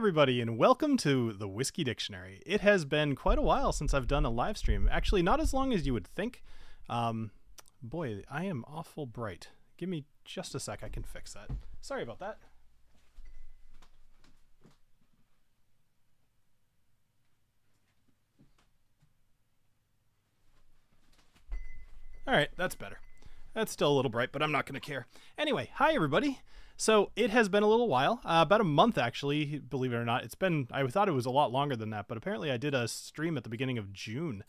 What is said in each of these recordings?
everybody, and welcome to the Whiskey Dictionary. It has been quite a while since I've done a live stream. Actually, not as long as you would think. Boy, I am awful bright. Give me just a sec, I can fix that. Sorry about that. All right, that's better. That's still a little bright, but I'm not going to care. Anyway, hi everybody. So it has been a little while, about a month actually, believe it or not. It's been, I thought it was a lot longer than that, but apparently I did a stream at the beginning of June.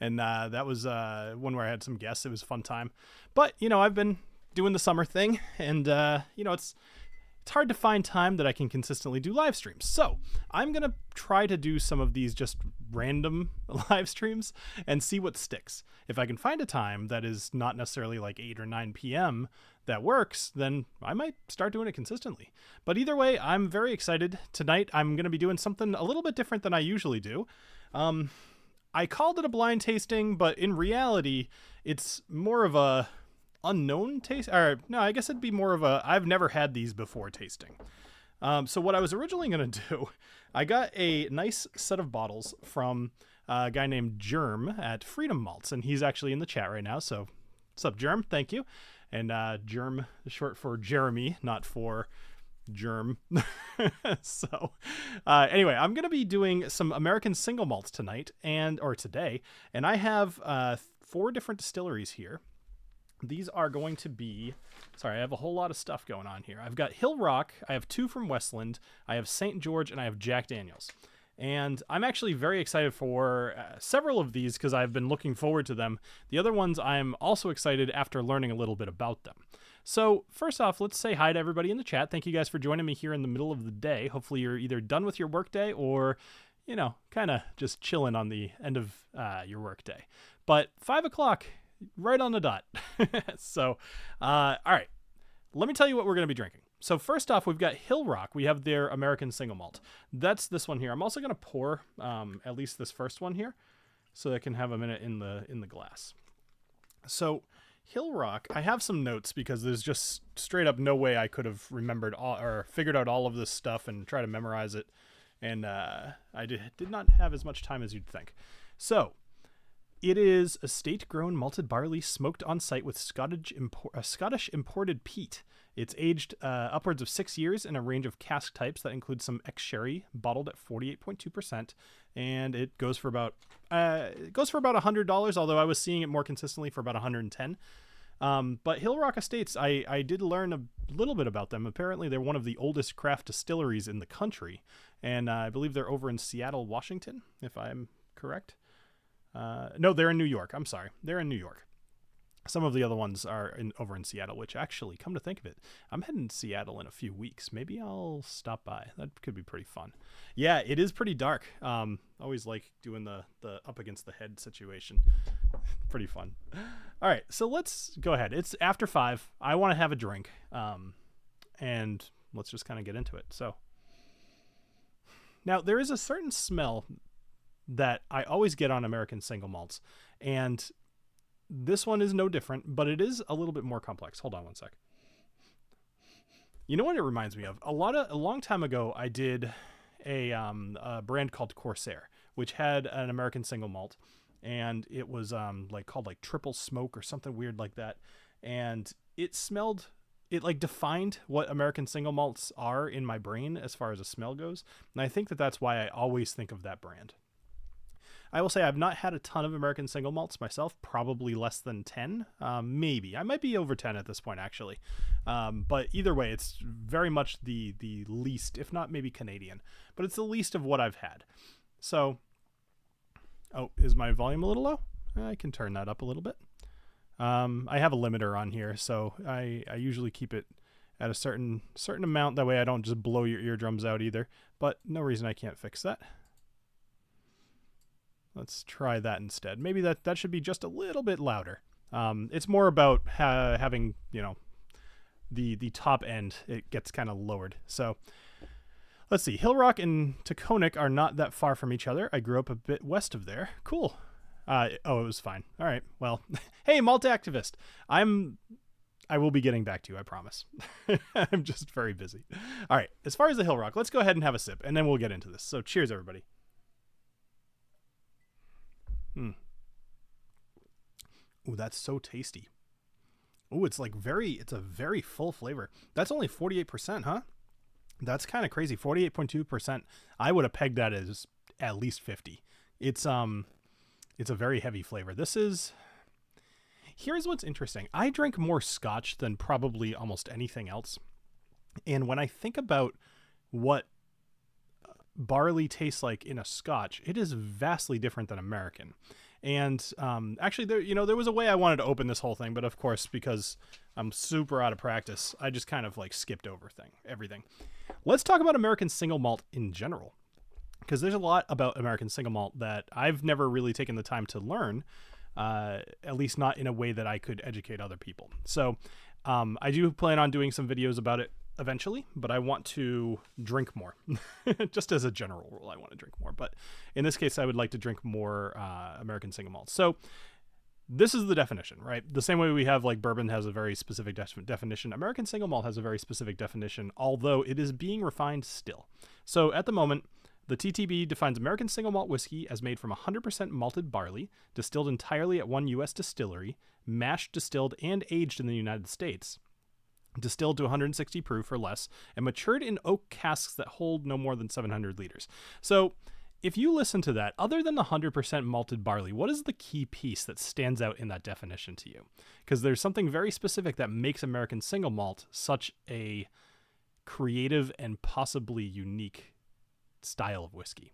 And that was one where I had some guests. It was a fun time. But, you know, I've been doing the summer thing, and, you know, it's hard to find time that I can consistently do live streams. So I'm going to try to do some of these just random live streams and see what sticks. If I can find a time that is not necessarily like 8 or 9 p.m. that works, then I might start doing it consistently. But either way, I'm very excited. Tonight, I'm going to be doing something a little bit different than I usually do. I called it a blind tasting, but in reality, it's more of a unknown taste, or no, I guess it'd be more of a I've never had these before tasting. So what I was originally going to do, I got a nice set of bottles from a guy named Germ at Freedom Malts, and he's actually in the chat right now. So what's up, Germ? Thank you. And Germ is short for Jeremy, not for Germ. So anyway, I'm going to be doing some American single malts tonight or today, and I have 4 different distilleries here. These are going to be, sorry, I have a whole lot of stuff going on here. I've got Hill Rock, I have 2 from Westland, I have St. George, and I have Jack Daniels. And I'm actually very excited for several of these because I've been looking forward to them. The other ones I'm also excited after learning a little bit about them. So first off, let's say hi to everybody in the chat. Thank you guys for joining me here in the middle of the day. Hopefully you're either done with your workday or, you know, kind of just chilling on the end of your workday. But 5 o'clock, right on the dot. So, all right, let me tell you what we're going to be drinking. So first off, we've got Hill Rock. We have their American single malt. That's this one here. I'm also going to pour at least this first one here so that I can have a minute in the glass. So Hill Rock, I have some notes because there's just straight up no way I could have remembered all or figured out all of this stuff and try to memorize it. And I did not have as much time as you'd think. So it is estate-grown malted barley smoked on site with Scottish imported peat. It's aged upwards of 6 years in a range of cask types that include some ex-sherry, bottled at 48.2%, and it goes for about $100. Although I was seeing it more consistently for about $110. But Hill Rock Estates, I did learn a little bit about them. Apparently, they're one of the oldest craft distilleries in the country, and I believe they're over in Seattle, Washington, if I'm correct. No, they're in New York. I'm sorry. They're in New York. Some of the other ones are over in Seattle, which actually, come to think of it, I'm heading to Seattle in a few weeks. Maybe I'll stop by. That could be pretty fun. Yeah, it is pretty dark. Always like doing the up against the head situation. Pretty fun. All right, so let's go ahead. It's after 5. I want to have a drink, and let's just kind of get into it. So now there is a certain smell that I always get on American single malts, and this one is no different, but it is a little bit more complex. Hold on one sec. You know what it reminds me of? A long time ago, I did a brand called Corsair, which had an American single malt, and it was called Triple Smoke or something weird like that. And it defined what American single malts are in my brain as far as a smell goes. And I think that's why I always think of that brand. I will say I've not had a ton of American single malts myself, probably less than 10, maybe. I might be over 10 at this point, actually. But either way, it's very much the least, if not maybe Canadian, but it's the least of what I've had. So, oh, is my volume a little low? I can turn that up a little bit. I have a limiter on here, so I usually keep it at a certain amount. That way I don't just blow your eardrums out either, but no reason I can't fix that. Let's try that instead. Maybe that should be just a little bit louder. It's more about having, you know, the top end, it gets kind of lowered. So let's see. Hill Rock and Taconic are not that far from each other. I grew up a bit west of there. Cool. Oh, it was fine. All right. Well, hey, malt activist. I'm I will be getting back to you, I promise. I'm just very busy. All right, as far as the Hill Rock, let's go ahead and have a sip, and then we'll get into this. So cheers, everybody. Ooh, that's so tasty. Ooh, it's like it's a very full flavor. That's only 48%, huh? That's kind of crazy. 48.2%. I would have pegged that as at least 50. It's a very heavy flavor. Here's what's interesting. I drink more scotch than probably almost anything else. And when I think about what barley tastes like in a scotch, it is vastly different than American. And actually, there was a way I wanted to open this whole thing, but of course, because I'm super out of practice, I just kind of like skipped over everything. Let's talk about American single malt in general, because there's a lot about American single malt that I've never really taken the time to learn, at least not in a way that I could educate other people. So I do plan on doing some videos about it eventually, but I want to drink more. Just as a general rule, I want to drink more. But in this case, I would like to drink more American single malt. So this is the definition, right? The same way we have like bourbon has a very specific definition. American single malt has a very specific definition, although it is being refined still. So at the moment, the TTB defines American single malt whiskey as made from 100% malted barley, distilled entirely at one U.S. distillery, mashed, distilled, and aged in the United States, distilled to 160 proof or less, and matured in oak casks that hold no more than 700 liters. So if you listen to that, other than the 100% malted barley, what is the key piece that stands out in that definition to you? Because there's something very specific that makes American single malt such a creative and possibly unique style of whiskey.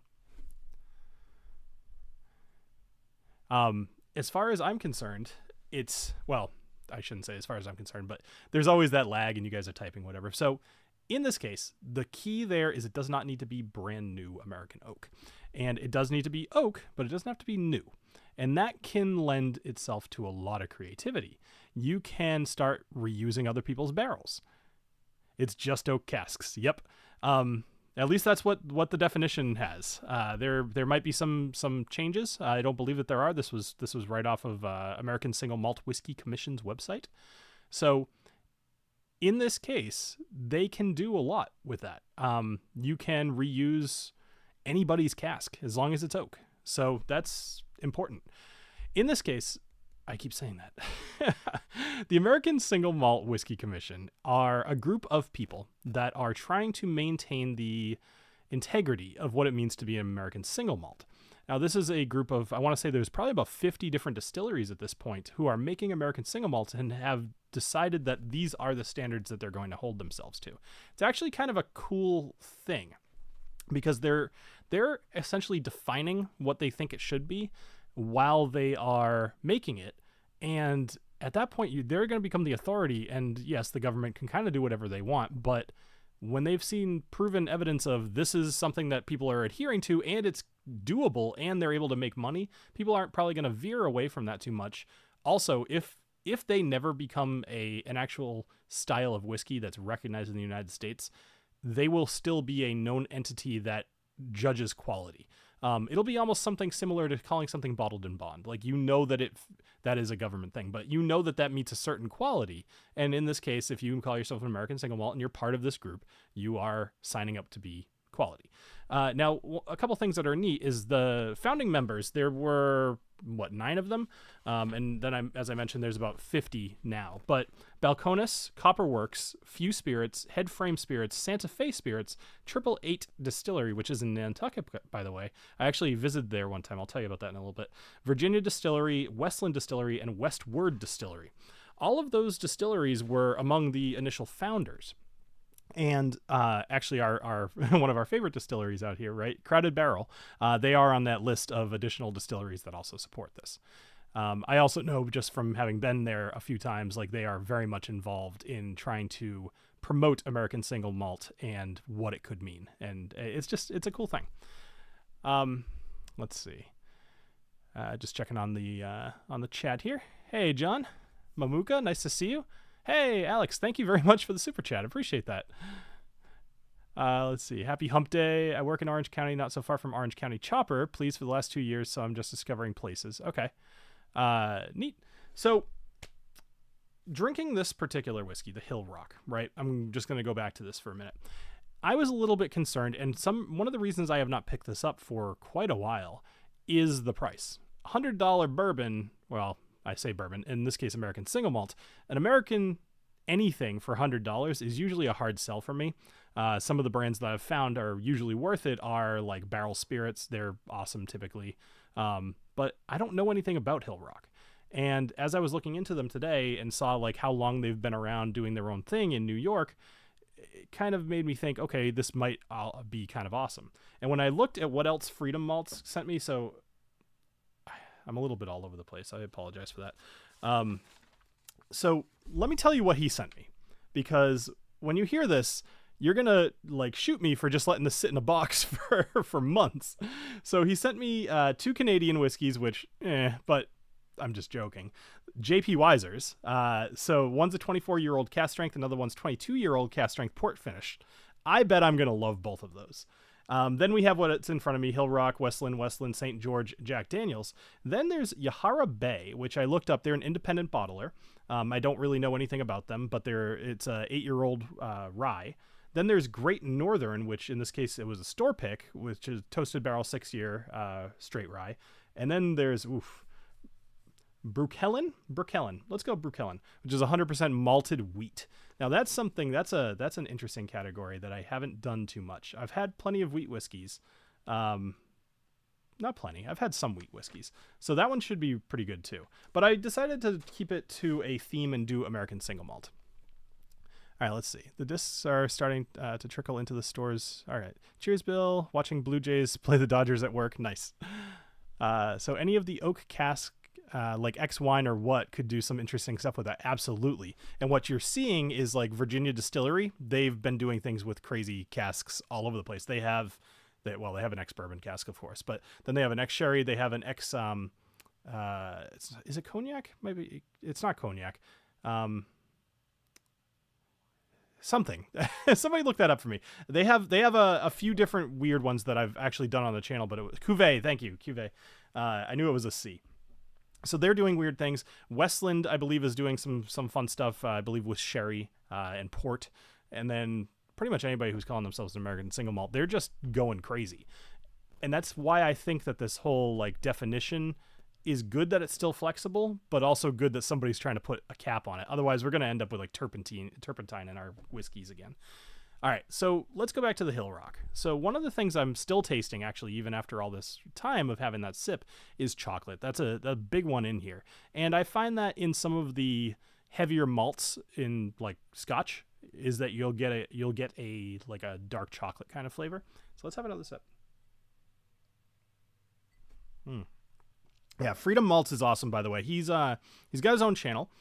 As far as I'm concerned, I shouldn't say as far as I'm concerned, but there's always that lag and you guys are typing whatever. So in this case, the key there is it does not need to be brand new American oak. And it does need to be oak, but it doesn't have to be new. And that can lend itself to a lot of creativity. You can start reusing other people's barrels. It's just oak casks. Yep. At least that's what the definition has. There might be some changes. I don't believe that there are. This was right off of American Single Malt Whiskey Commission's website. So in this case, they can do a lot with that. You can reuse anybody's cask as long as it's oak. So that's important. In this case, I keep saying that. The American Single Malt Whiskey Commission are a group of people that are trying to maintain the integrity of what it means to be an American single malt. Now, this is a group of, I want to say there's probably about 50 different distilleries at this point who are making American single malts and have decided that these are the standards that they're going to hold themselves to. It's actually kind of a cool thing because they're essentially defining what they think it should be while they are making it. And at that point, they're going to become the authority. And yes, the government can kind of do whatever they want. But when they've seen proven evidence of this is something that people are adhering to and it's doable and they're able to make money, people aren't probably going to veer away from that too much. Also, if they never become an actual style of whiskey that's recognized in the United States, they will still be a known entity that judges quality. It'll be almost something similar to calling something bottled in bond. Like, you know that that is a government thing, but you know that meets a certain quality. And in this case, if you call yourself an American single malt and you're part of this group, you are signing up to be quality. Now, a couple things that are neat is the founding members. There were, 9 of them? And then, as I mentioned, there's about 50 now. But Balcones, Copperworks, Few Spirits, Headframe Spirits, Santa Fe Spirits, 888 Distillery, which is in Nantucket, by the way. I actually visited there one time. I'll tell you about that in a little bit. Virginia Distillery, Westland Distillery, and Westward Distillery. All of those distilleries were among the initial founders. And actually our one of our favorite distilleries out here, right? Crowded Barrel. They are on that list of additional distilleries that also support this. I also know, just from having been there a few times, like, they are very much involved in trying to promote American single malt and what it could mean. And it's a cool thing. Let's see. Just checking on the chat here. Hey, John Mamuka, nice to see you. Hey, Alex, thank you very much for the super chat. Appreciate that. Let's see. Happy hump day. I work in Orange County, not so far from Orange County Chopper. Please for the last 2 years, so I'm just discovering places. Okay. Neat. So drinking this particular whiskey, the Hill Rock, right? I'm just going to go back to this for a minute. I was a little bit concerned, and one of the reasons I have not picked this up for quite a while is the price. $100 bourbon, well, I say bourbon, in this case American single malt. An American anything for $100 is usually a hard sell for me. Some of the brands that I've found are usually worth it are like Barrel Spirits. They're awesome typically. But I don't know anything about Hill Rock. And as I was looking into them today and saw like how long they've been around doing their own thing in New York, it kind of made me think, okay, this might be kind of awesome. And when I looked at what else Freedom Malts sent me, so I'm a little bit all over the place. I apologize for that. So let me tell you what he sent me, because when you hear this, you're going to like shoot me for just letting this sit in a box for months. So he sent me 2 Canadian whiskeys, which, but I'm just joking. JP Wiser's. So one's a 24-year-old cask strength. Another one's 22-year-old cask strength port finish. I bet I'm going to love both of those. Then we have what's in front of me: Hill Rock, Westland, St. George, Jack Daniels. Then there's Yahara Bay, which I looked up. They're an independent bottler. I don't really know anything about them, but it's a 8-year-old rye. Then there's Great Northern, which in this case it was a store pick, which is toasted barrel 6-year straight rye. And then there's Brookhellen. Let's go Brookhellen, which is 100% malted wheat. Now that's something that's an interesting category that I haven't done too much. I've had plenty of wheat whiskeys. Not plenty. I've had some wheat whiskeys. So that one should be pretty good too. But I decided to keep it to a theme and do American single malt. All right, let's see. The discs are starting to trickle into the stores. All right. Cheers, Bill. Watching Blue Jays play the Dodgers at work. Nice. So any of the oak cask, like X wine or what, could do some interesting stuff with that. Absolutely. And what you're seeing is like Virginia Distillery. They've been doing things with crazy casks all over the place. They have an X bourbon cask, of course, but then they have an X sherry. They have an X, is it cognac? Maybe it's not cognac. Something. Somebody look that up for me. They have a few different weird ones that I've actually done on the channel, but it was Cuvée. Thank you. Cuvée. I knew it was a C. So they're doing weird things. Westland, I believe, is doing some fun stuff, I believe, with sherry and port. And then pretty much anybody who's calling themselves an American single malt, they're just going crazy. And that's why I think that this whole like definition is good, that it's still flexible, but also good that somebody's trying to put a cap on it. Otherwise, we're going to end up with like turpentine in our whiskeys again. All right, so let's go back to the Hill Rock. So one of the things I'm still tasting, actually, even after all this time of having that sip, is chocolate. That's a big one in here. And I find that in some of the heavier malts in like Scotch, is that you'll get a like a dark chocolate kind of flavor. So let's have another sip. Yeah, Freedom Malts is awesome, by the way. He's got his own channel.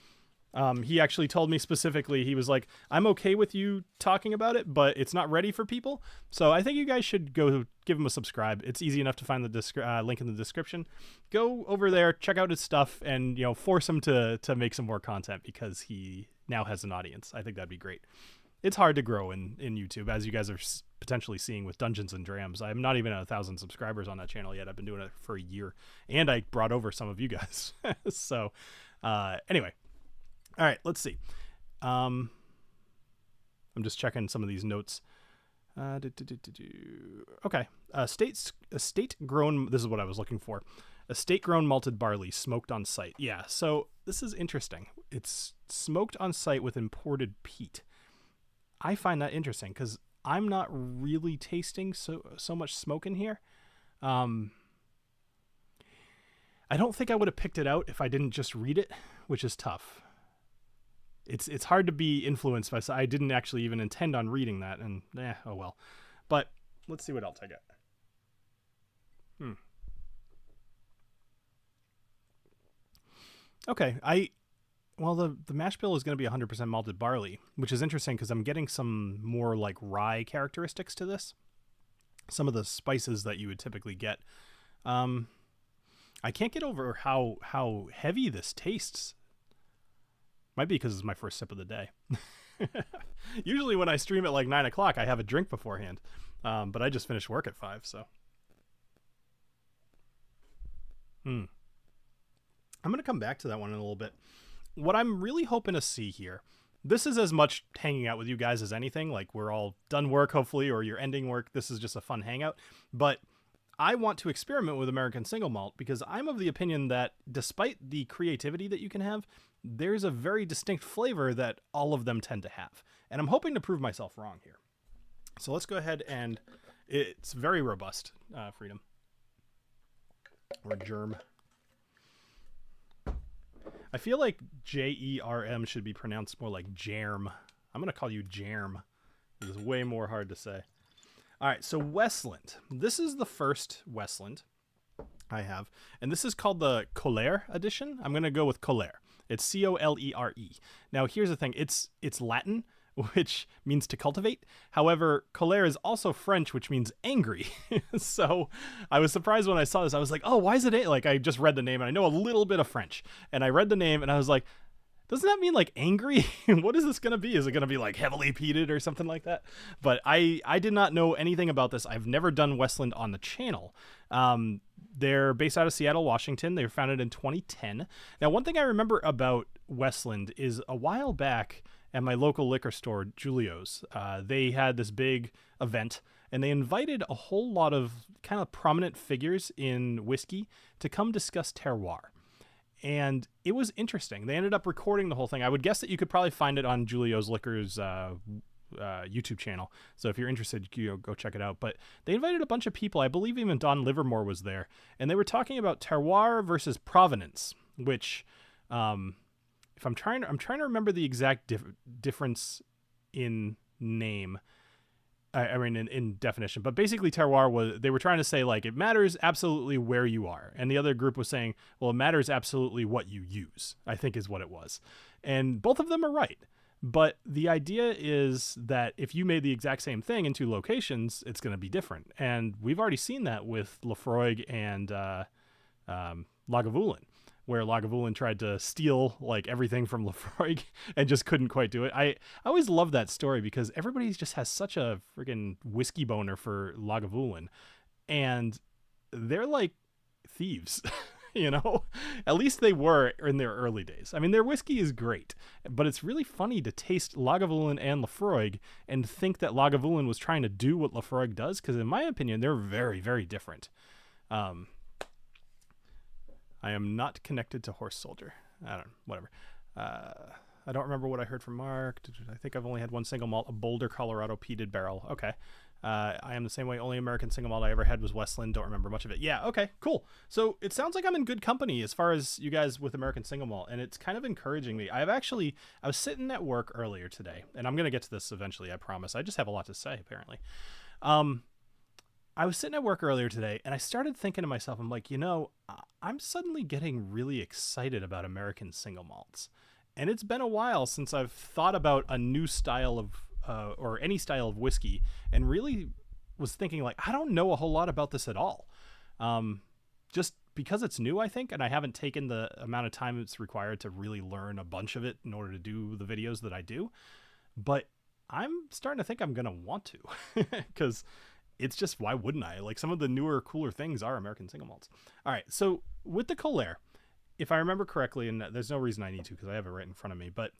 He actually told me specifically, he was like, I'm okay with you talking about it, but it's not ready for people. So I think you guys should go give him a subscribe. It's easy enough to find the link in the description. Go over there, check out his stuff, and force him to make some more content, because he now has an audience. I think that'd be great. It's hard to grow in YouTube, as you guys are potentially seeing with Dungeons and Drams. I'm not even at 1,000 subscribers on that channel yet. I've been doing it for a year, and I brought over some of you guys. So anyway, all right, let's see. I'm just checking some of these notes. Okay, estate grown. This is what I was looking for. Estate grown malted barley smoked on site. Yeah, so this is interesting. It's smoked on site with imported peat. I find that interesting because I'm not really tasting so much smoke in here. I don't think I would have picked it out if I didn't just read it, which is tough. It's hard to be influenced by. I didn't actually even intend on reading that, and oh well. But let's see what else I get. Okay, well, the mash bill is going to be 100% malted barley, which is interesting because I'm getting some more like rye characteristics to this. Some of the spices that you would typically get. I can't get over how heavy this tastes. Might be because it's my first sip of the day. Usually when I stream at like 9 o'clock, I have a drink beforehand. But I just finished work at 5, so. I'm going to come back to that one in a little bit. what I'm really hoping to see here, this is as much hanging out with you guys as anything. Like, we're all done work, hopefully, or you're ending work. This is just a fun hangout. But I want to experiment with American single malt because I'm of the opinion that despite the creativity that you can have, there's a very distinct flavor that all of them tend to have. And I'm hoping to prove myself wrong here. So let's go ahead and it's very robust, Freedom. Or Germ. I feel like Jerm should be pronounced more like Jerm. I'm going to call you Jerm. It is way more hard to say. All right, so Westland. This is the first Westland I have. And this is called the Colere edition. I'm going to go with Colere. It's Colere. Now, here's the thing. It's Latin, which means to cultivate. However, colère is also French, which means angry. So I was surprised when I saw this. I was like, oh, why is it like, I just read the name and I know a little bit of French, and I read the name and I was like, doesn't that mean like angry? What is this going to be? Is it going to be like heavily peated or something like that? But I did not know anything about this. I've never done Westland on the channel. They're based out of Seattle, Washington. They were founded in 2010. Now, one thing I remember about Westland is a while back at my local liquor store, Julio's, they had this big event, and they invited a whole lot of kind of prominent figures in whiskey to come discuss terroir. And it was interesting. They ended up recording the whole thing. I would guess that you could probably find it on Julio's Liquor's YouTube channel. So if you're interested, go check it out. But they invited a bunch of people. I believe even Don Livermore was there. And they were talking about terroir versus provenance, which... if I'm trying to remember the exact difference in name, I mean in definition, but basically terroir they were trying to say like it matters absolutely where you are, and the other group was saying, well, it matters absolutely what you use, I think is what it was, and both of them are right. But the idea is that if you made the exact same thing in two locations, it's going to be different, and we've already seen that with Laphroaig and Lagavulin, where Lagavulin tried to steal like everything from Laphroaig and just couldn't quite do it. I always love that story because everybody just has such a friggin' whiskey boner for Lagavulin, and they're like thieves, you know? At least they were in their early days. I mean, their whiskey is great, but it's really funny to taste Lagavulin and Laphroaig and think that Lagavulin was trying to do what Laphroaig does, because in my opinion, they're very, very different. I am not connected to Horse Soldier. I don't know, whatever. I don't remember what I heard from Mark. I think I've only had one single malt, a Boulder, Colorado peated barrel. Okay. I am the same way. Only American single malt I ever had was Westland. Don't remember much of it. Yeah, okay, cool. So it sounds like I'm in good company as far as you guys with American single malt, and it's kind of encouraging me. I was sitting at work earlier today, and I'm going to get to this eventually, I promise. I just have a lot to say, apparently. I was sitting at work earlier today, and I started thinking to myself, I'm like, I'm suddenly getting really excited about American single malts. And it's been a while since I've thought about a new style of, or any style of whiskey, and really was thinking like, I don't know a whole lot about this at all. Just because it's new, I think, and I haven't taken the amount of time it's required to really learn a bunch of it in order to do the videos that I do. But I'm starting to think I'm going to want to, because it's just, why wouldn't I? Like, some of the newer, cooler things are American single malts. All right, so with the Colere, if I remember correctly, and there's no reason I need to because I have it right in front of me, but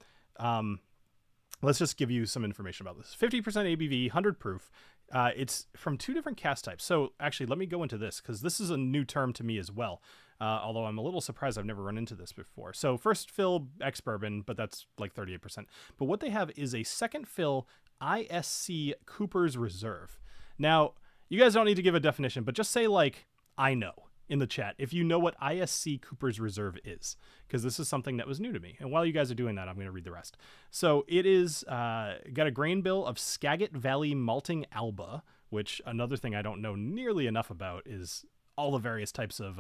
let's just give you some information about this. 50% ABV, 100 proof. It's from two different cask types. So actually, let me go into this because this is a new term to me as well. Although I'm a little surprised I've never run into this before. So first fill ex-bourbon, but that's like 38%. But what they have is a second fill ISC Cooper's Reserve. Now, you guys don't need to give a definition, but just say like, I know, in the chat if you know what ISC Cooper's Reserve is, because this is something that was new to me. And while you guys are doing that, I'm going to read the rest. So it is got a grain bill of Skagit Valley Malting Alba, which another thing I don't know nearly enough about is all the various types of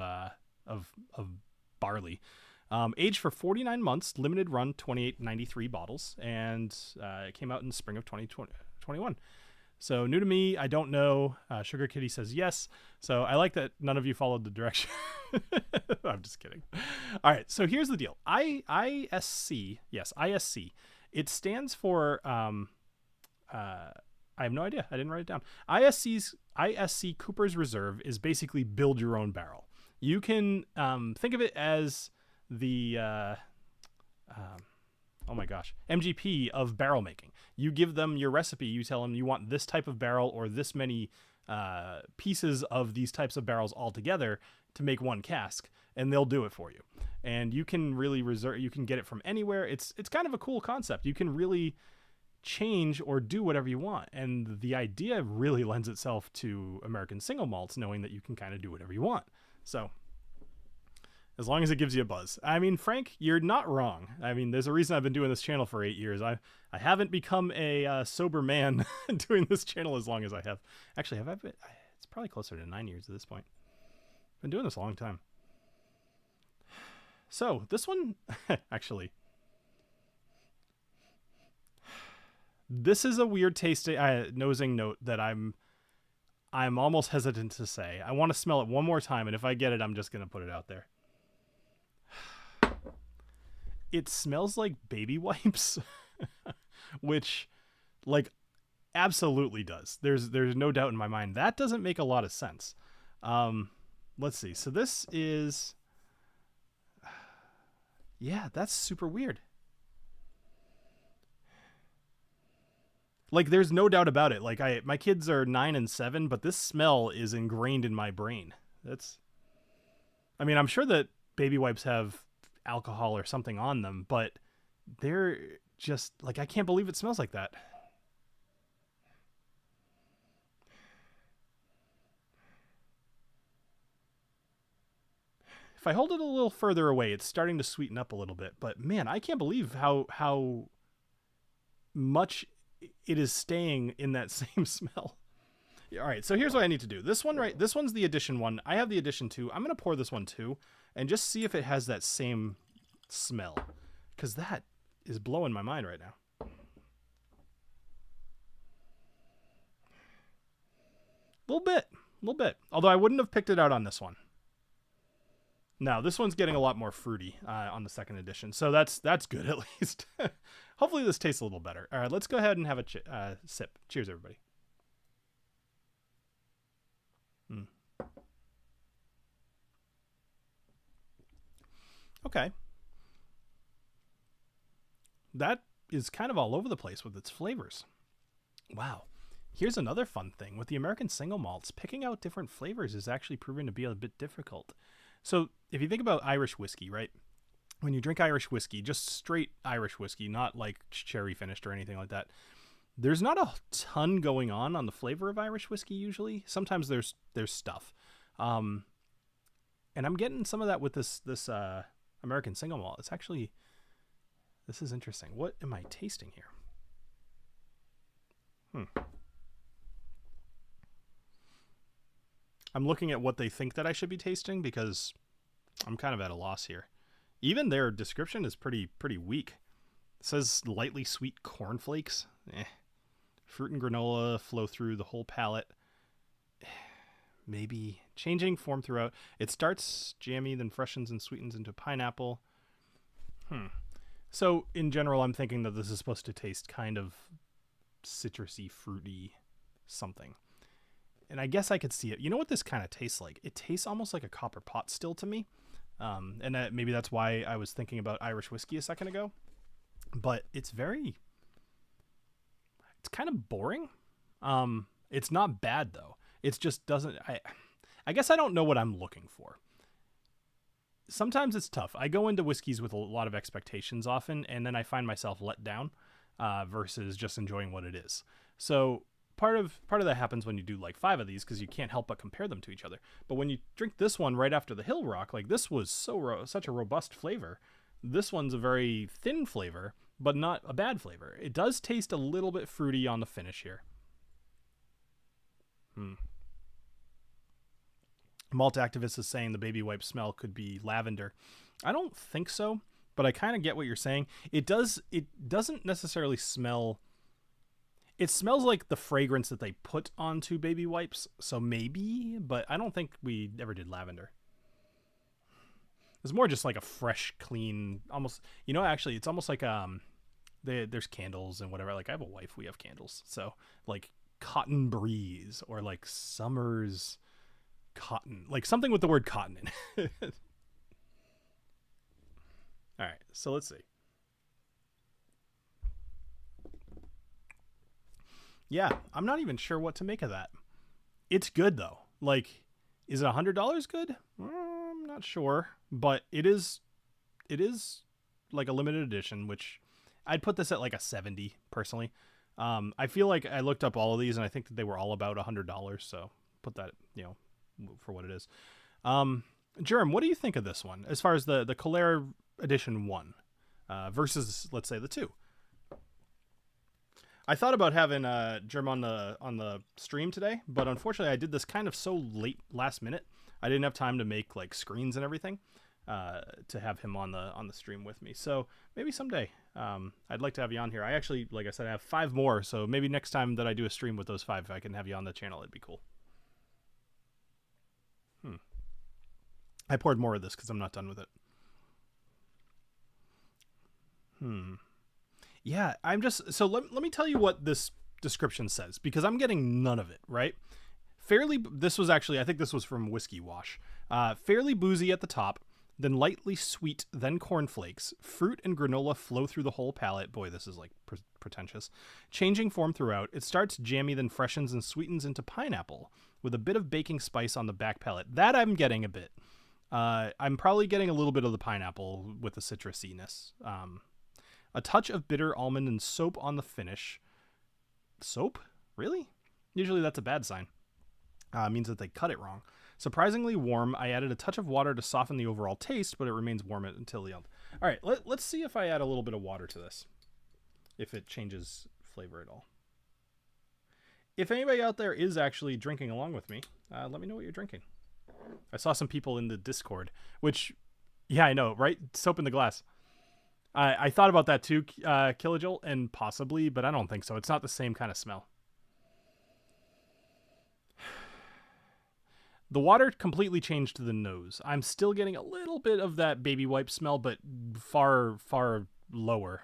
barley. Aged for 49 months, limited run, 2893 bottles, and it came out in the spring of 2021. So new to me, I don't know. Sugar Kitty says yes. So I like that none of you followed the direction. I'm just kidding. All right, so here's the deal. ISC, yes, ISC. It stands for, I have no idea. I didn't write it down. ISC Cooper's Reserve is basically build your own barrel. You can think of it as the, oh my gosh, MGP of barrel making. You give them your recipe. You tell them you want this type of barrel or this many pieces of these types of barrels all together to make one cask, and they'll do it for you. And you can really you can get it from anywhere. It's kind of a cool concept. You can really change or do whatever you want. And the idea really lends itself to American single malts, knowing that you can kind of do whatever you want. So as long as it gives you a buzz. I mean, Frank, you're not wrong. I mean, there's a reason I've been doing this channel for 8 years. I haven't become a sober man doing this channel as long as I have. Actually, have I been? It's probably closer to 9 years at this point. I've been doing this a long time. So this one, actually, this is a weird tasting nosing note that I'm almost hesitant to say. I want to smell it one more time, and if I get it, I'm just gonna put it out there. It smells like baby wipes, which, like, absolutely does. There's no doubt in my mind. That doesn't make a lot of sense. Let's see. So this is, yeah, that's super weird. Like, there's no doubt about it. Like, my kids are 9 and 7, but this smell is ingrained in my brain. I mean, I'm sure that baby wipes have alcohol or something on them, but they're just, like, I can't believe it smells like that. If I hold it a little further away, it's starting to sweeten up a little bit, but man, I can't believe how much it is staying in that same smell. All right, so here's what I need to do. This one, right? This one's the edition one. I have the edition 2. I'm going to pour this one too and just see if it has that same smell, because that is blowing my mind right now. A little bit. Although I wouldn't have picked it out on this one. No, this one's getting a lot more fruity on the second edition, so that's good at least. Hopefully this tastes a little better. All right, let's go ahead and have a sip. Cheers, everybody. Okay. That is kind of all over the place with its flavors. Wow. Here's another fun thing. With the American single malts, picking out different flavors is actually proving to be a bit difficult. So if you think about Irish whiskey, right? When you drink Irish whiskey, just straight Irish whiskey, not like cherry finished or anything like that, there's not a ton going on the flavor of Irish whiskey usually. Sometimes there's stuff. And I'm getting some of that with this American single malt. It's actually, this is interesting. What am I tasting here? I'm looking at what they think that I should be tasting because I'm kind of at a loss here. Even their description is pretty weak. It says lightly sweet cornflakes. Fruit and granola flow through the whole palate. Maybe changing form throughout. It starts jammy, then freshens and sweetens into pineapple. So in general, I'm thinking that this is supposed to taste kind of citrusy, fruity something. And I guess I could see it. You know what this kind of tastes like? It tastes almost like a copper pot still to me. And maybe that's why I was thinking about Irish whiskey a second ago. But it's kind of boring. It's not bad though. It just doesn't, I guess I don't know what I'm looking for. Sometimes it's tough. I go into whiskeys with a lot of expectations often, and then I find myself let down versus just enjoying what it is. So part of that happens when you do like 5 of these, because you can't help but compare them to each other. But when you drink this one right after the Hill Rock, like this was such a robust flavor. This one's a very thin flavor, but not a bad flavor. It does taste a little bit fruity on the finish here. Malt Activist is saying the baby wipe smell could be lavender. I don't think so, but I kind of get what you're saying. It doesn't necessarily smell. It smells like the fragrance that they put onto baby wipes, so maybe, but I don't think we ever did lavender. It's more just like a fresh, clean, almost, actually it's almost like there's candles and whatever. Like I have a wife, we have candles. So like cotton breeze or like summer's cotton, like something with the word cotton in it. All right, so let's see. Yeah, I'm not even sure what to make of that. It's good though. Like, is it $100 good? I'm not sure, but it is. It is like a limited edition, which I'd put this at like a 70 personally. I feel like I looked up all of these and I think that they were all about $100. So put that, for what it is. Jerem, what do you think of this one as far as the Calera edition 1 versus, let's say, the 2? I thought about having Jerem on the stream today, but unfortunately I did this kind of so late last minute. I didn't have time to make like screens and everything to have him on the stream with me. So maybe someday I'd like to have you on here. I actually, like I said, I have 5 more. So maybe next time that I do a stream with those 5, I can have you on the channel. It'd be cool. I poured more of this because I'm not done with it. Yeah, I'm just... So let me tell you what this description says, because I'm getting none of it, right? This was actually... I think this was from Whiskey Wash. Fairly boozy at the top, then lightly sweet, then cornflakes. Fruit and granola flow through the whole palate. Boy, this is like pretentious. Changing form throughout. It starts jammy, then freshens and sweetens into pineapple, with a bit of baking spice on the back palate. That I'm getting a bit. I'm probably getting a little bit of the pineapple with the citrusiness. A touch of bitter almond and soap on the finish. Soap? Really? Usually that's a bad sign. Means that they cut it wrong. Surprisingly warm. I added a touch of water to soften the overall taste, but it remains warm until the end. All right, let's see if I add a little bit of water to this. If it changes flavor at all. If anybody out there is actually drinking along with me, let me know what you're drinking. I saw some people in the Discord, which, yeah, I know, right? Soap in the glass. I thought about that too, Killajolt, and possibly, but I don't think so. It's not the same kind of smell. The water completely changed to the nose. I'm still getting a little bit of that baby wipe smell, but far, far lower.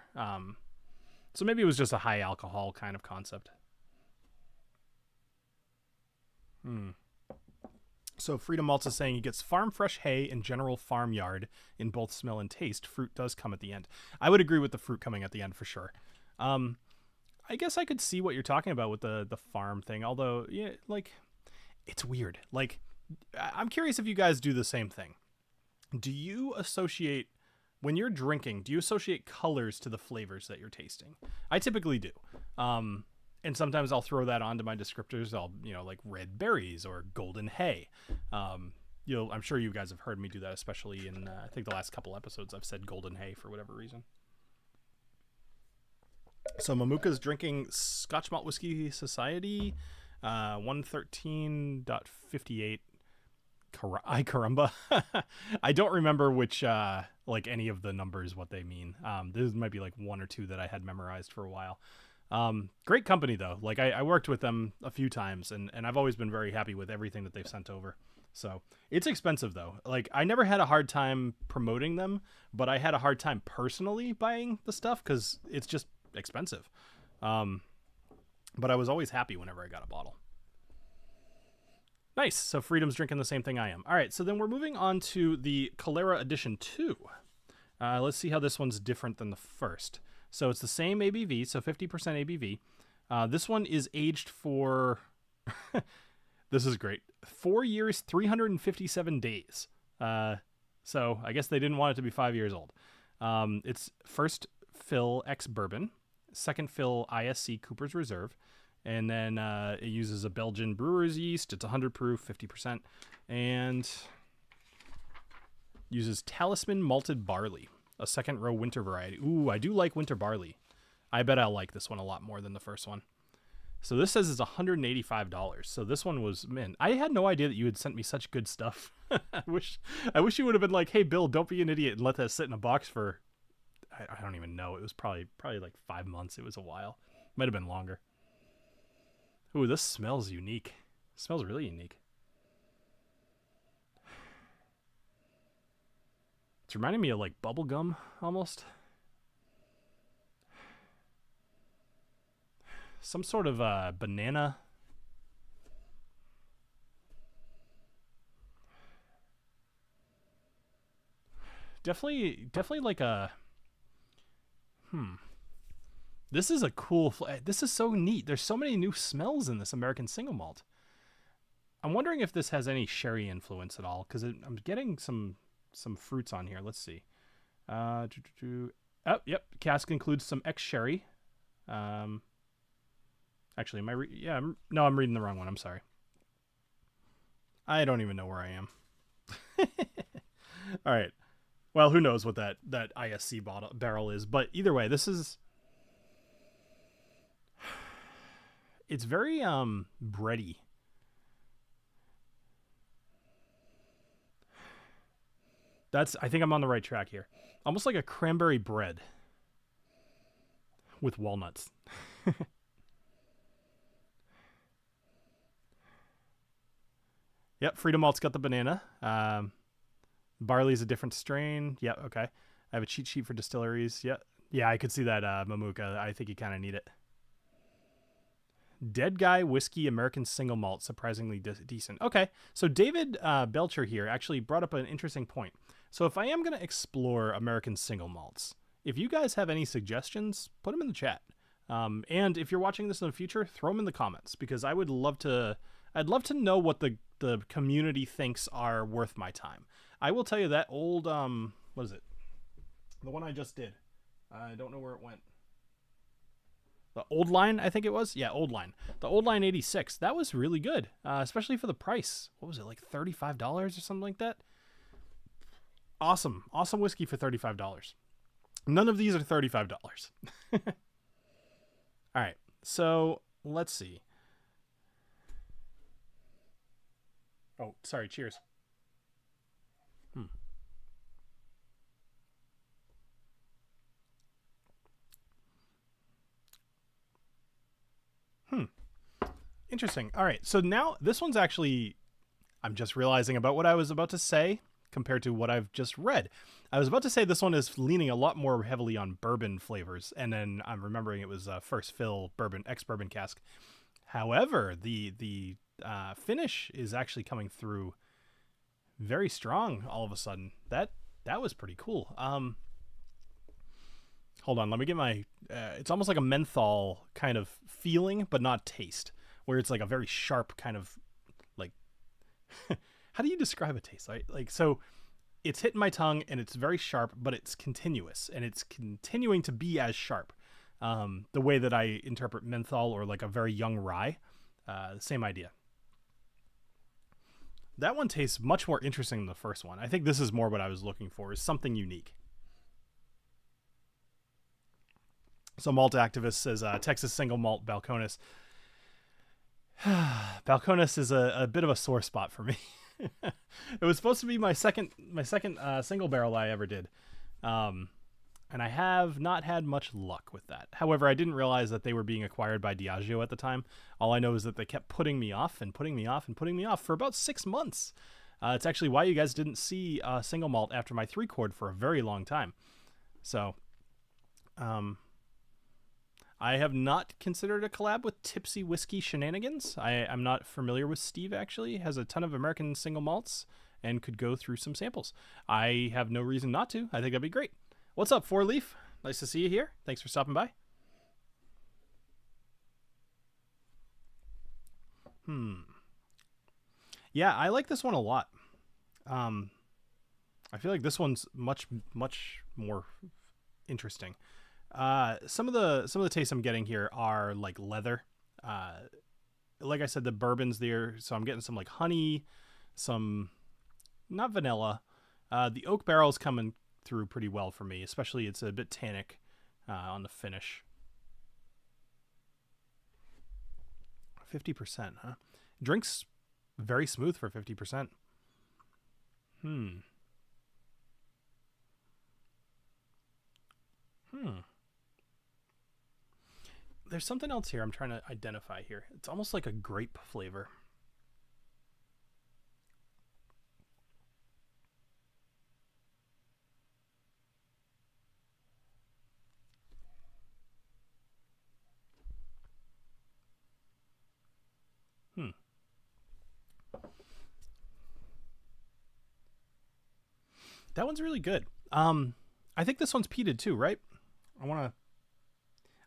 So maybe it was just a high alcohol kind of concept. So Freedom Malts is saying he gets farm fresh hay and general farmyard in both smell and taste. Fruit does come at the end. I would agree with the fruit coming at the end for sure. I guess I could see what you're talking about with the farm thing. Although, yeah, like, it's weird. Like, I'm curious if you guys do the same thing. Do you associate, when you're drinking, do you associate colors to the flavors that you're tasting? I typically do. And sometimes I'll throw that onto my descriptors. I'll, like red berries or golden hay. I'm sure you guys have heard me do that, especially in, I think the last couple episodes I've said golden hay for whatever reason. So Mamuka's drinking Scotch Malt Whiskey Society, 113.58. Ay caramba. I don't remember which, like any of the numbers, what they mean. There might be like 1 or 2 that I had memorized for a while. Great company though. Like I worked with them a few times and I've always been very happy with everything that they've sent over. So it's expensive though. Like I never had a hard time promoting them, but I had a hard time personally buying the stuff because it's just expensive. But I was always happy whenever I got a bottle. Nice. So Freedom's drinking the same thing I am. All right. So then we're moving on to the Calera Edition 2. Let's see how this one's different than the first. So it's the same ABV, so 50% ABV. This one is aged for, this is great, 4 years, 357 days. So I guess they didn't want it to be 5 years old. It's first fill ex-bourbon, second fill ISC Cooper's Reserve, and then it uses a Belgian brewer's yeast. It's 100 proof, 50%, and uses Talisman malted barley. A second row winter variety. Ooh, I do like winter barley. I bet I'll like this one a lot more than the first one. So this says it's $185. So this one was, man, I had no idea that you had sent me such good stuff. I wish you would have been like, hey, Bill, don't be an idiot and let that sit in a box for, I don't even know. It was probably like 5 months. It was a while. Might have been longer. Ooh, this smells unique. It smells really unique. It's reminding me of like bubble gum almost. Some sort of banana. Definitely like a This is a cool. This is so neat. There's so many new smells in this American single malt. I'm wondering if this has any sherry influence at all, because I'm getting some fruits on here. Let's see. Oh, yep. Cask includes some ex-sherry. Actually, no, I'm reading the wrong one. I'm sorry. I don't even know where I am. All right. Well, who knows what that ISC barrel is, but either way, this is. It's very bready. I think I'm on the right track here. Almost like a cranberry bread with walnuts. Yep, Freedom Malt's got the banana. Barley's a different strain. Yeah, okay. I have a cheat sheet for distilleries. Yeah, I could see that, Mamuka. I think you kind of need it. Dead Guy Whiskey American Single Malt, surprisingly decent. Okay, so David Belcher here actually brought up an interesting point. So if I am going to explore American single malts, if you guys have any suggestions, put them in the chat. And if you're watching this in the future, throw them in the comments, because I'd love to know what the community thinks are worth my time. I will tell you that old, what is it? The one I just did. I don't know where it went. The Old Line, I think it was. Yeah, Old Line. The Old Line 86. That was really good, especially for the price. What was it, like $35 or something like that? Awesome whiskey for $35. None of these are $35. All right, so let's see. Oh, sorry. Cheers. Interesting. All right. So now this one's actually, I'm just realizing about what I was about to say compared to what I've just read. I was about to say this one is leaning a lot more heavily on bourbon flavors, and then I'm remembering it was first fill bourbon, ex-bourbon cask. However, the finish is actually coming through very strong all of a sudden. That was pretty cool. Hold on, let me get my, it's almost like a menthol kind of feeling, but not taste, where it's like a very sharp kind of, like, how do you describe a taste? Like, so it's hitting my tongue and it's very sharp, but it's continuous and it's continuing to be as sharp. The way that I interpret menthol or like a very young rye, same idea. That one tastes much more interesting than the first one. I think this is more what I was looking for, is something unique. So Malt Activist says, Texas single malt Balcones. Balcones is a bit of a sore spot for me. It was supposed to be my second single barrel I ever did. And I have not had much luck with that. However, I didn't realize that they were being acquired by Diageo at the time. All I know is that they kept putting me off and putting me off and putting me off for about 6 months. It's actually why you guys didn't see single malt after my 3-chord for a very long time. So, I have not considered a collab with Tipsy Whiskey Shenanigans. I'm not familiar with Steve, actually. Has a ton of American single malts and could go through some samples. I have no reason not to. I think that'd be great. What's up, 4-Leaf? Nice to see you here. Thanks for stopping by. Yeah, I like this one a lot. I feel like this one's much more interesting. Some of the tastes I'm getting here are like leather. Like I said, the bourbon's there, so I'm getting some like honey, some not vanilla. The oak barrel's coming through pretty well for me, especially it's a bit tannic on the finish. 50%, huh? Drinks very smooth for 50%. There's something else here I'm trying to identify here. It's almost like a grape flavor. That one's really good. I think this one's peated too, right?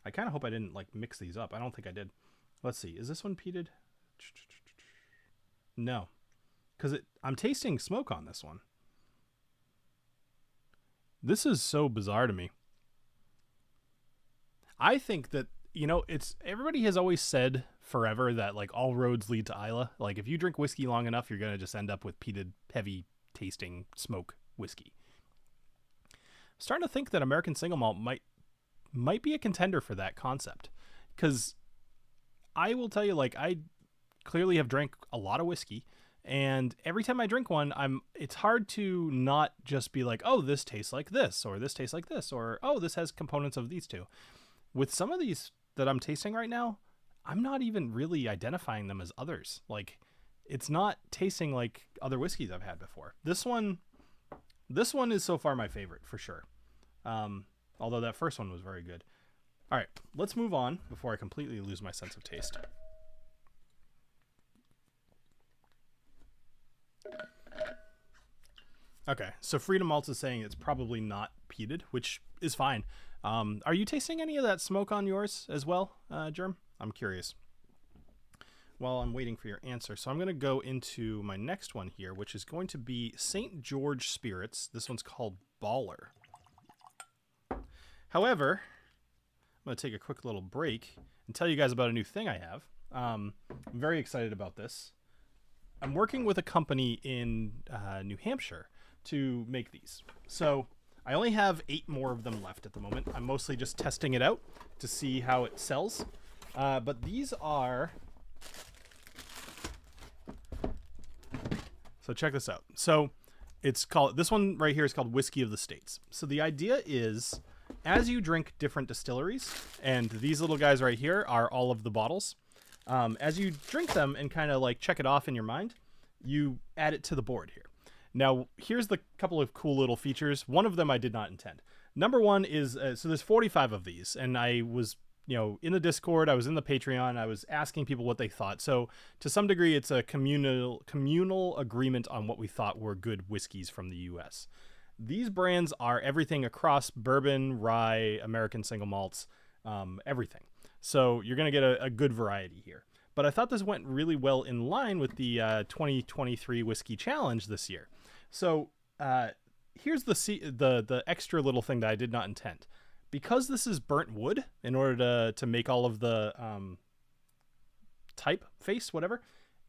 I kind of hope I didn't like mix these up. I don't think I did. Let's see. Is this one peated? No, because I'm tasting smoke on this one. This is so bizarre to me. I think that, you know, it's everybody has always said forever that like all roads lead to Isla. Like if you drink whiskey long enough, you're going to just end up with peated, heavy tasting smoke whiskey. I'm starting to think that American Single Malt might be a contender for that concept, because I will tell you, like, I clearly have drank a lot of whiskey, and every time I drink one, it's hard to not just be like, oh, this tastes like this, or this tastes like this, or oh, this has components of these two. With some of these that I'm tasting right now, I'm not even really identifying them as others. Like, it's not tasting like other whiskeys I've had before. This one is so far my favorite for sure. Although that first one was very good. All right, let's move on before I completely lose my sense of taste. Okay, so Freedom Malts is saying it's probably not peated, which is fine. Are you tasting any of that smoke on yours as well, Germ? I'm curious. While I'm waiting for your answer, so I'm going to go into my next one here, which is going to be St. George Spirits. This one's called Baller. However, I'm going to take a quick little break and tell you guys about a new thing I have. I'm very excited about this. I'm working with a company in New Hampshire to make these. So I only have 8 more of them left at the moment. I'm mostly just testing it out to see how it sells. But these are... So check this out. So it's called... This one right here is called Whiskey of the States. So the idea is, as you drink different distilleries, and these little guys right here are all of the bottles, as you drink them and kind of like check it off in your mind, you add it to the board here. Now, here's the couple of cool little features. One of them I did not intend. Number one is, so there's 45 of these, and I was, you know, in the Discord, I was in the Patreon, I was asking people what they thought. So to some degree, it's a communal agreement on what we thought were good whiskeys from the US. These brands are everything across bourbon, rye, American single malts, everything. So you're going to get a good variety here. But I thought this went really well in line with the 2023 Whiskey Challenge this year. So here's the extra little thing that I did not intend. Because this is burnt wood, in order to make all of the typeface, whatever,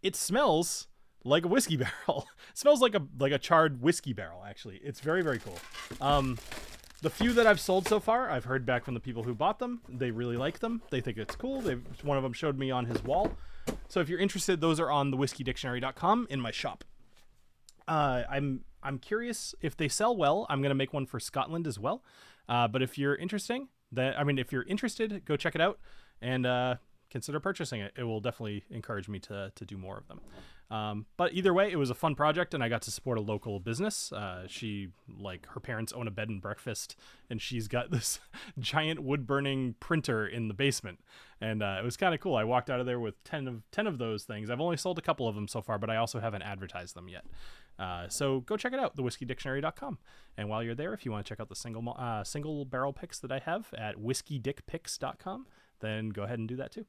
it smells like a whiskey barrel. It smells like a charred whiskey barrel, actually. It's very, very cool. The few that I've sold so far, I've heard back from the people who bought them. They really like them. They think it's cool. One of them showed me on his wall. So if you're interested, those are on the whiskey-dictionary.com in my shop. I'm curious if they sell well. I'm going to make one for Scotland as well. But if you're interested, go check it out and consider purchasing it. It will definitely encourage me to do more of them. But either way, it was a fun project, and I got to support a local business. Her parents own a bed and breakfast, and she's got this giant wood-burning printer in the basement. And it was kind of cool. I walked out of there with 10 of those things. I've only sold a couple of them so far, but I also haven't advertised them yet. So go check it out, thewhiskeydictionary.com. And while you're there, if you want to check out the single barrel picks that I have at whiskeydickpicks.com, then go ahead and do that too.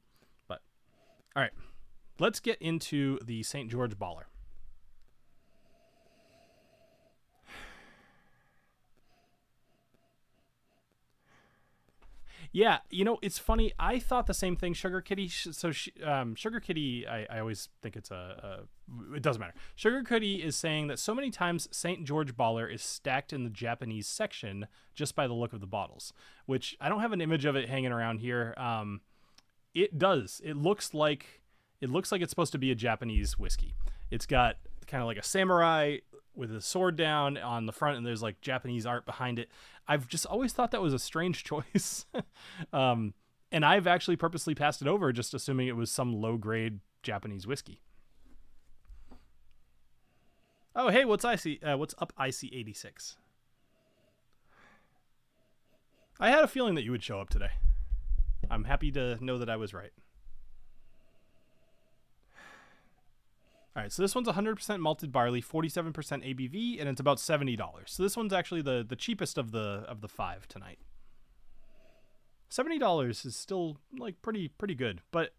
But all right. Let's get into the St. George Baller. Yeah, you know, it's funny. I thought the same thing. Sugar Kitty. Sugar Kitty, I always think it's it doesn't matter. Sugar Kitty is saying that so many times St. George Baller is stacked in the Japanese section just by the look of the bottles, which I don't have an image of it hanging around here. It does. It looks like it's supposed to be a Japanese whiskey. It's got kind of like a samurai with a sword down on the front, and there's like Japanese art behind it. I've just always thought that was a strange choice. And I've actually purposely passed it over, just assuming it was some low-grade Japanese whiskey. Oh, hey, what's up, IC86? I had a feeling that you would show up today. I'm happy to know that I was right. All right, so this one's 100% malted barley, 47% ABV, and it's about $70. So this one's actually the cheapest of the 5 tonight. $70 is still like pretty good, but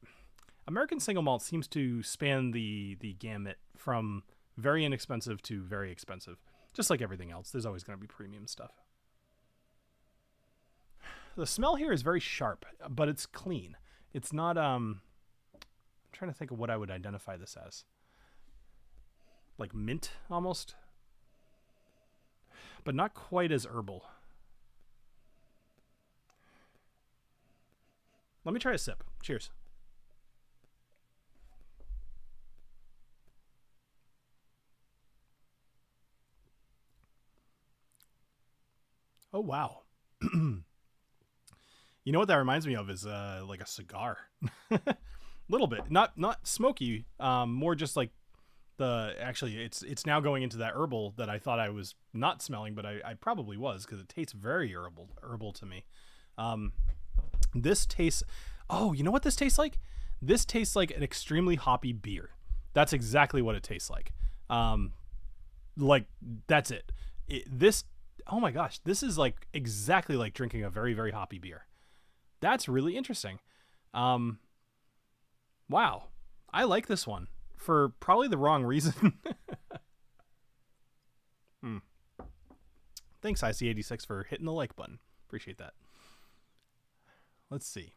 American single malt seems to span the gamut from very inexpensive to very expensive. Just like everything else, there's always going to be premium stuff. The smell here is very sharp, but it's clean. It's not I'm trying to think of what I would identify this as. Like mint almost, but not quite as herbal. Let me try a sip. Cheers. Oh, wow. You know what that reminds me of is like a cigar. Little bit. Not smoky, more just like actually it's now going into that herbal that I thought I was not smelling, but I probably was, because it tastes very herbal to me. This tastes, oh, you know what this tastes like? This tastes like an extremely hoppy beer. That's exactly what it tastes like. Like that's it. Oh my gosh, this is like exactly like drinking a very, very hoppy beer. That's really interesting. Wow. I like this one for probably the wrong reason. Thanks, IC86, for hitting the like button. Appreciate that. Let's see.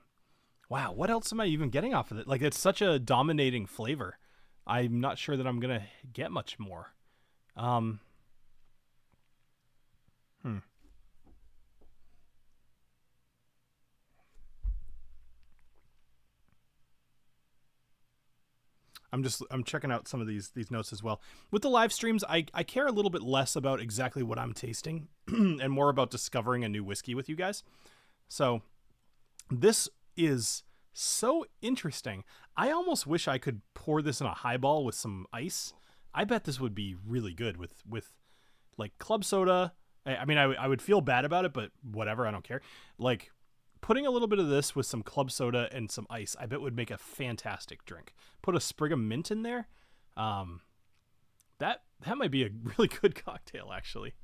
Wow, what else am I even getting off of it? Like, it's such a dominating flavor. I'm not sure that I'm going to get much more. I'm checking out some of these notes as well. With the live streams, I care a little bit less about exactly what I'm tasting and more about discovering a new whiskey with you guys. So this is so interesting. I almost wish I could pour this in a highball with some ice. I bet this would be really good with like club soda. I mean, I would feel bad about it, but whatever, I don't care. Like, putting a little bit of this with some club soda and some ice, I bet would make a fantastic drink. Put a sprig of mint in there. That might be a really good cocktail, actually.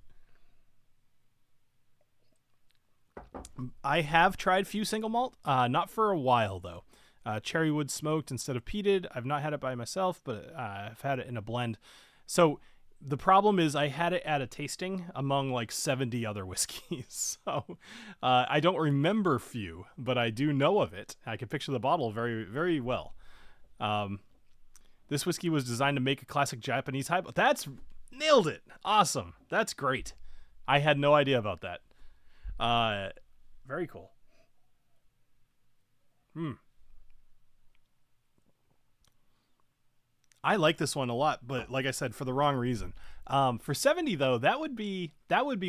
I have tried few single malt, not for a while though. Cherrywood smoked instead of peated. I've not had it by myself, but I've had it in a blend. So the problem is I had it at a tasting among like 70 other whiskeys. So I don't remember few, but I do know of it. I can picture the bottle very, very well. This whiskey was designed to make a classic Japanese highball. That's nailed it. Awesome. That's great. I had no idea about that. Very cool. I like this one a lot, but like I said, for the wrong reason. For 70 though, that would be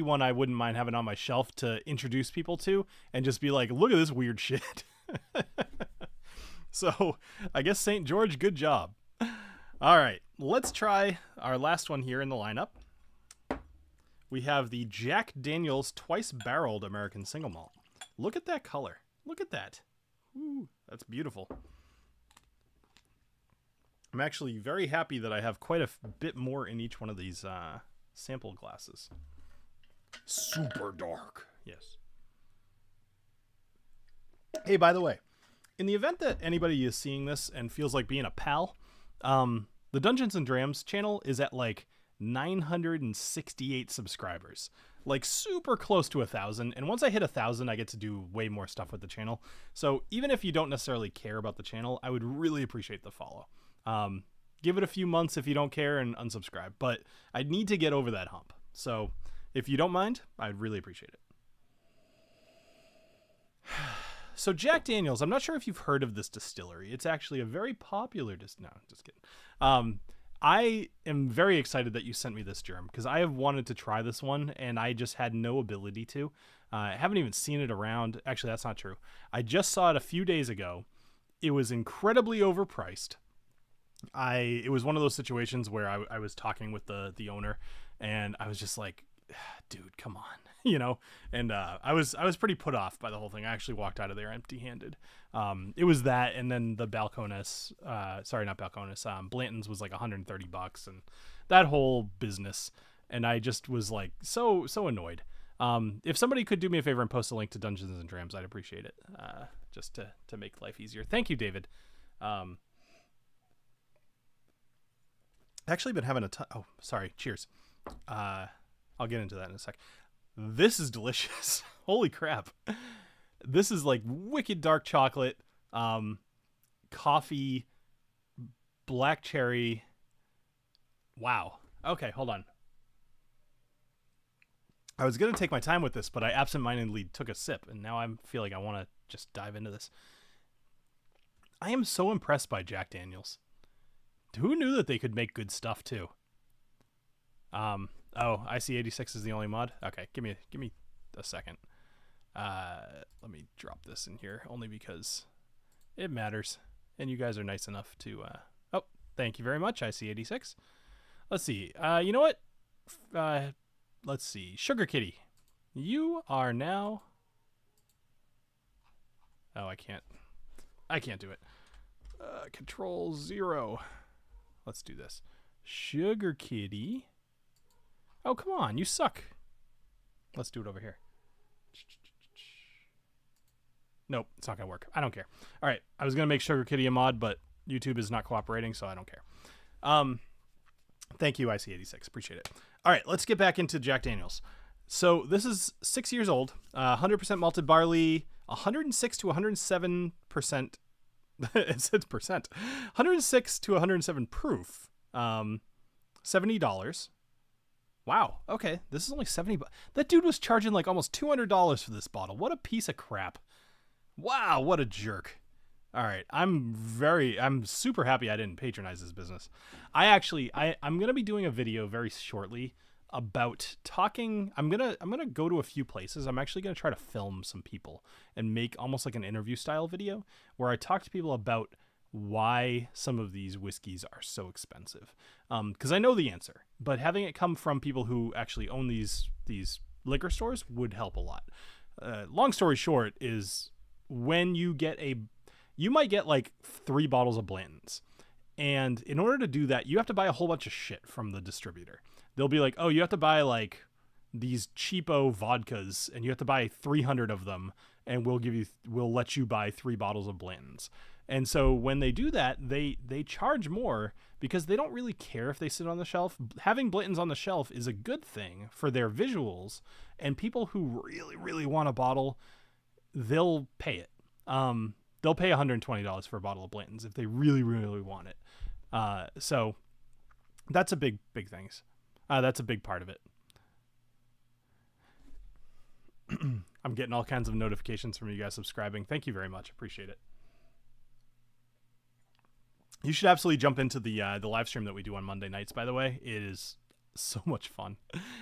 one I wouldn't mind having on my shelf to introduce people to and just be like, look at this weird shit. So I guess St. George, good job. All right, let's try our last one here in the lineup. We have the Jack Daniel's twice barreled American single malt. Look at that color. Look at that. Ooh, that's beautiful. I'm actually very happy that I have quite a bit more in each one of these sample glasses. Super dark. Yes. Hey, by the way, in the event that anybody is seeing this and feels like being a pal, the Dungeons and Drams channel is at like 968 subscribers, like super close to 1,000. And once I hit 1,000, I get to do way more stuff with the channel. So even if you don't necessarily care about the channel, I would really appreciate the follow. Give it a few months if you don't care and unsubscribe, but I need to get over that hump. So if you don't mind, I'd really appreciate it. So Jack Daniel's, I'm not sure if you've heard of this distillery. It's actually a very popular no, just kidding. I am very excited that you sent me this, Germ, because I have wanted to try this one and I just had no ability to. I haven't even seen it around. Actually, that's not true. I just saw it a few days ago. It was incredibly overpriced. It was one of those situations where I was talking with the owner and I was just like, dude, come on, you know? And I was pretty put off by the whole thing. I actually walked out of there empty-handed. It was that, and then the Balcones, sorry, not Balcones, Blanton's was like $130 and that whole business. And I just was like so annoyed. If somebody could do me a favor and post a link to Dungeons and Drams, I'd appreciate it. Just to make life easier. Thank you, David. Actually been having a ton. Oh, sorry. Cheers. I'll get into that in a sec. This is delicious. Holy crap. This is like wicked dark chocolate, coffee, black cherry. Wow. Okay, hold on. I was going to take my time with this, but I absentmindedly took a sip, and now I feel like I want to just dive into this. I am so impressed by Jack Daniels. Who knew that they could make good stuff too? Oh, IC86 is the only mod. Okay, give me a second. Let me drop this in here only because it matters, and you guys are nice enough to. Oh, thank you very much, IC86. Let's see. You know what? Let's see. Sugar Kitty, you are now. Oh, I can't do it. Control 0. Let's do this. Sugar Kitty. Oh, come on. You suck. Let's do it over here. Nope, it's not going to work. I don't care. All right. I was going to make Sugar Kitty a mod, but YouTube is not cooperating, so I don't care. Thank you, IC86. Appreciate it. All right, let's get back into Jack Daniels. So this is 6 years old, 100% malted barley, 106 to 107%. It says percent. 106 to 107 proof. $70. Wow. Okay, this is only $70. That dude was charging like almost $200 for this bottle. What a piece of crap. Wow, what a jerk. All right, I'm super happy I didn't patronize his business. I'm going to be doing a video very shortly about talking. I'm going to go to a few places. I'm actually going to try to film some people and make almost like an interview style video where I talk to people about why some of these whiskeys are so expensive. Because I know the answer, but having it come from people who actually own these liquor stores would help a lot. Long story short is when you might get like 3 bottles of Blanton's. And in order to do that, you have to buy a whole bunch of shit from the distributor. They'll be like, oh, you have to buy like these cheapo vodkas and you have to buy 300 of them and we'll let you buy 3 bottles of Blanton's. And so when they do that, they charge more because they don't really care if they sit on the shelf. Having Blanton's on the shelf is a good thing for their visuals, and people who really, really want a bottle, they'll pay it. They'll pay $120 for a bottle of Blanton's if they really, really want it. So that's a big thing. That's a big part of it. I'm getting all kinds of notifications from you guys subscribing. Thank you very much. Appreciate it. You should absolutely jump into the live stream that we do on Monday nights, by the way. It is so much fun.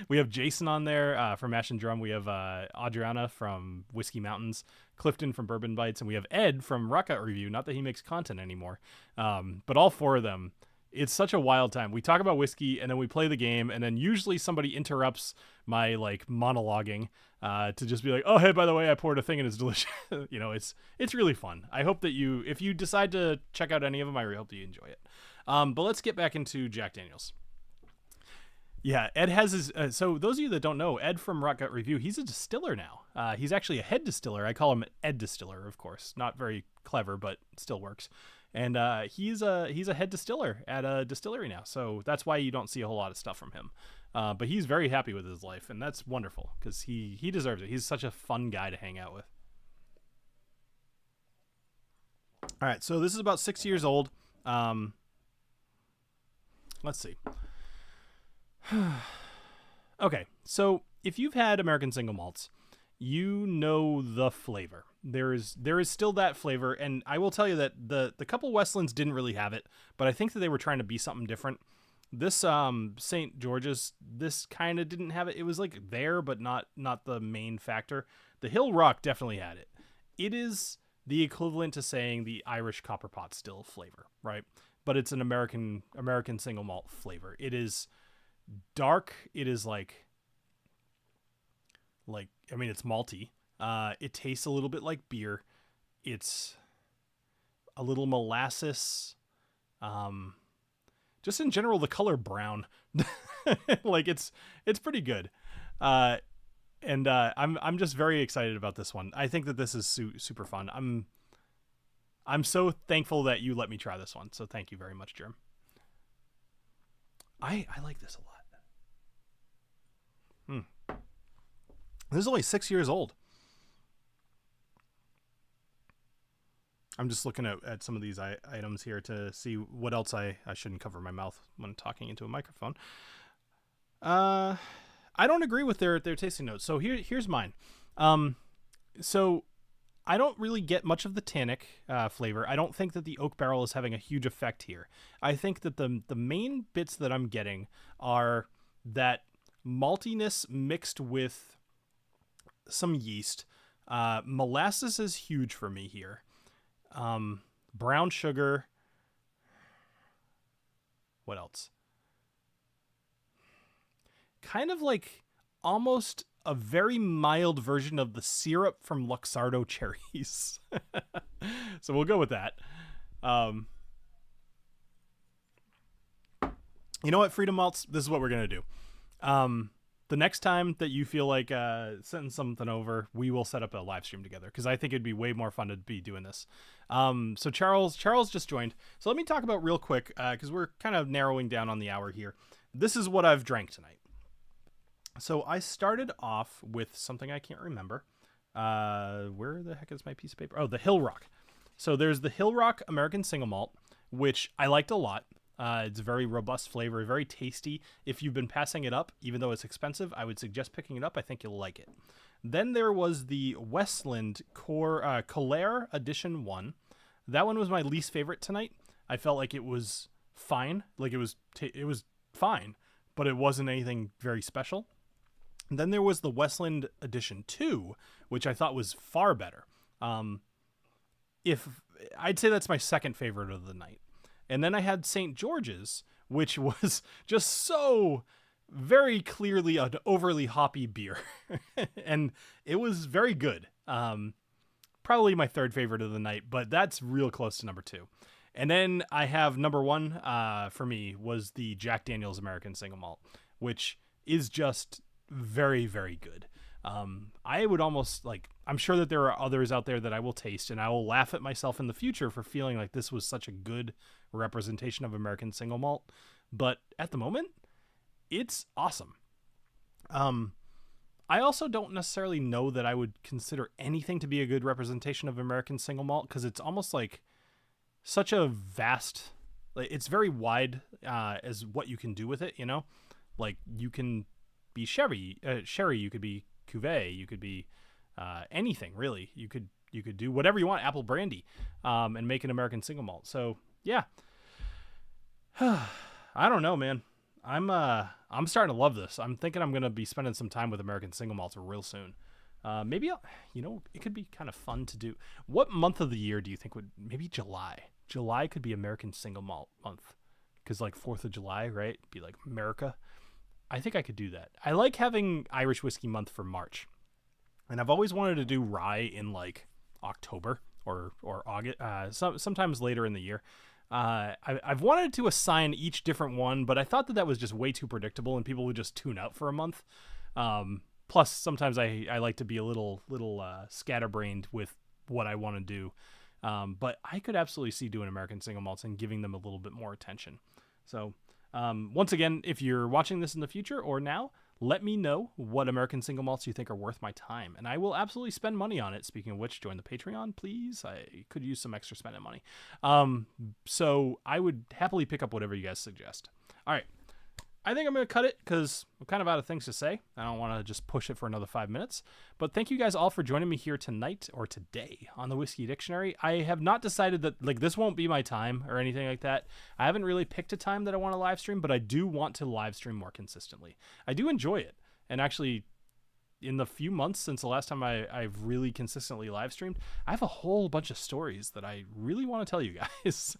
We have Jason on there from Mash and Drum. We have Adriana from Whiskey Mountains, Clifton from Bourbon Bites, and we have Ed from Rock Out Review. Not that he makes content anymore, but all 4 of them. It's such a wild time. We talk about whiskey, and then we play the game, and then usually somebody interrupts my like monologuing to just be like, "Oh, hey, by the way, I poured a thing and it's delicious." You know, it's really fun. I hope that if you decide to check out any of them, I really hope that you enjoy it. But let's get back into Jack Daniels. Yeah, Ed has his. So those of you that don't know, Ed from Rock Gut Review, he's a distiller now. He's actually a head distiller. I call him Ed Distiller, of course. Not very clever, but still works. And he's a head distiller at a distillery now. So that's why you don't see a whole lot of stuff from him. But he's very happy with his life, and that's wonderful because he deserves it. He's such a fun guy to hang out with. All right, so this is about 6 years old. Let's see. Okay, so if you've had American single malts, you know the flavor. There is still that flavor, and I will tell you that the couple Westlands didn't really have it, but I think that they were trying to be something different. This St. George's, this kind of didn't have it. It was like there, but not the main factor. The Hill Rock definitely had it. It is the equivalent to saying the Irish copper pot still flavor, right? But it's an American single malt flavor. It is dark. It is like I mean, it's malty. It tastes a little bit like beer. It's a little molasses. Just in general, the color brown. Like it's pretty good. And I'm just very excited about this one. I think that this is super fun. I'm so thankful that you let me try this one. So thank you very much, Germ. I like this a lot. This is only 6 years old. I'm just looking at some of these items here to see what else I shouldn't cover my mouth when talking into a microphone. I don't agree with their tasting notes. So here's mine. So I don't really get much of the tannic flavor. I don't think that the oak barrel is having a huge effect here. I think that the main bits that I'm getting are that maltiness mixed with some yeast. Molasses is huge for me here. Brown sugar. What else? Kind of like almost a very mild version of the syrup from Luxardo cherries. So we'll go with that. You know what, Freedom Malts? This is what we're going to do. The next time that you feel like sending something over, we will set up a live stream together because I think it'd be way more fun to be doing this. So Charles just joined. So let me talk about real quick because we're kind of narrowing down on the hour here. This is what I've drank tonight. So I started off with something I can't remember. Where the heck is my piece of paper? Oh, the Hill Rock. So there's the Hill Rock American Single Malt, which I liked a lot. It's a very robust flavor, very tasty. If you've been passing it up, even though it's expensive, I would suggest picking it up. I think you'll like it. Then there was the Westland Colère Edition 1. That one was my least favorite tonight. I felt like it was fine. Like it was fine, but it wasn't anything very special. And then there was the Westland Edition 2, which I thought was far better. If I'd say that's my second favorite of the night. And then I had St. George's, which was just so very clearly an overly hoppy beer. And it was very good. Probably my third favorite of the night, but that's real close to number 2. And then I have number 1 for me was the Jack Daniel's American Single Malt, which is just very, very good. I would almost I'm sure that there are others out there that I will taste, and I will laugh at myself in the future for feeling like this was such a good representation of American Single Malt. But at the moment, it's awesome. I also don't necessarily know that I would consider anything to be a good representation of American Single Malt because it's almost like such a vast, it's very wide as what you can do with it, you know? Like you can be sherry, you could be cuvee, you could be anything really. You could do whatever you want, apple brandy, and make an American Single Malt. So yeah, I don't know, man. I'm starting to love this. I'm thinking I'm gonna be spending some time with American Single Malts real soon. Maybe it could be kind of fun to do. What month of the year do you think maybe July? July could be American Single Malt month because 4th of July, right? Be like America. I think I could do that. I like having Irish whiskey month for March. And I've always wanted to do rye in October or August, sometimes later in the year. I've wanted to assign each different one, but I thought that was just way too predictable and people would just tune out for a month. Plus, sometimes I like to be a little scatterbrained with what I want to do. But I could absolutely see doing American Single Malts and giving them a little bit more attention. So once again, if you're watching this in the future or now, let me know what American Single Malts you think are worth my time, and I will absolutely spend money on it. Speaking of which, join the Patreon, please. I could use some extra spending money. So I would happily pick up whatever you guys suggest. All right. I think I'm going to cut it because I'm kind of out of things to say. I don't want to just push it for another 5 minutes. But thank you guys all for joining me here tonight or today on the Whiskey Dictionary. I have not decided that this won't be my time or anything like that. I haven't really picked a time that I want to live stream, but I do want to live stream more consistently. I do enjoy it. And actually, in the few months since the last time I've really consistently live streamed, I have a whole bunch of stories that I really want to tell you guys.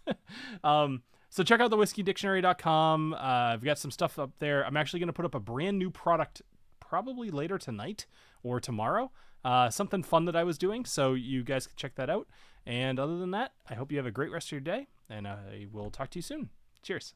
So check out the WhiskeyDictionary.com. I've got some stuff up there. I'm actually going to put up a brand new product probably later tonight or tomorrow. Something fun that I was doing, so you guys can check that out. And other than that, I hope you have a great rest of your day, and I will talk to you soon. Cheers.